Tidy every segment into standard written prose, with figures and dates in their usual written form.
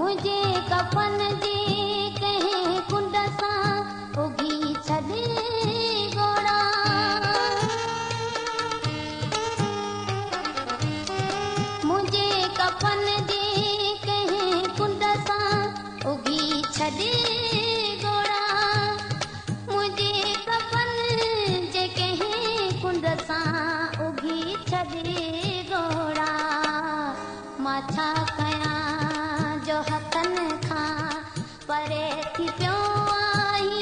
मुझे कफन जे कहीं कुंड सा उगी छदे गोड़ा मुझे कफन जे कहीं कुंड सा उगी छदे गोड़ा मुझे कफन जे कहीं कुंड सा उगी छदे गोड़ा माछा कया जो हथन खां परे थी पियो आई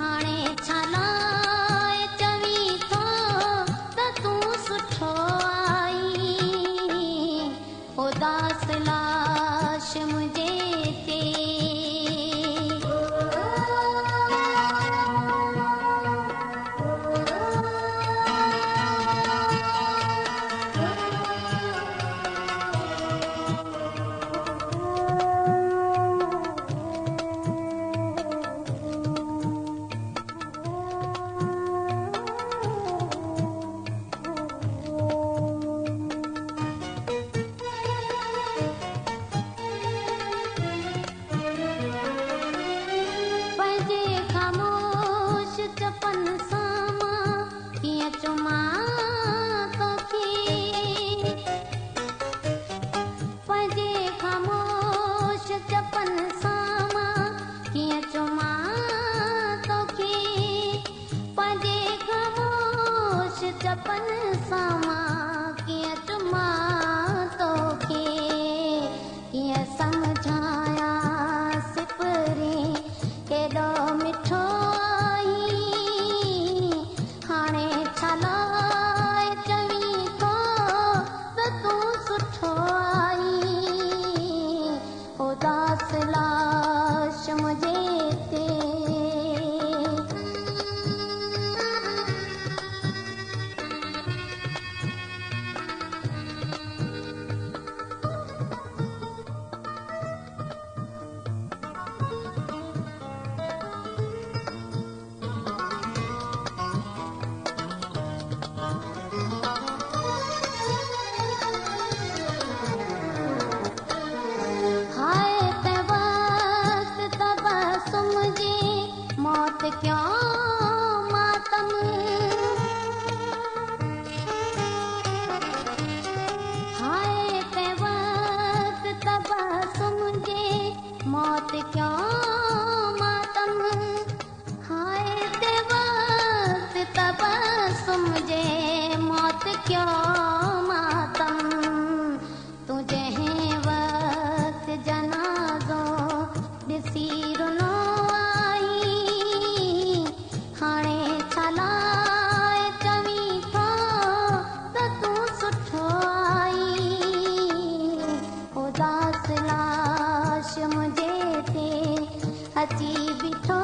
हाणे छालाए चवी थो त तूं सुठो आई उदास लाश मुझे ते चपन सामा किया चुमा तोखे पंहिंजे ख़ामोश चपन सामा किया चुमा तोखे पंहिंजे ख़ामोश चपन सामा किया चुमा तोखे किया समझाया सिपरी केॾो मिठो उदास लाश मुझे ते मौत क्यों मातम हाय पे वक्त तबसुम जे मौत क्यों मातम हाय ते वक्त तबसुम जे मौत क्यों मातम तुझे वक्त जनाज़ो ॾिसी रुनो उदास लाश मुझे ते अची बीठो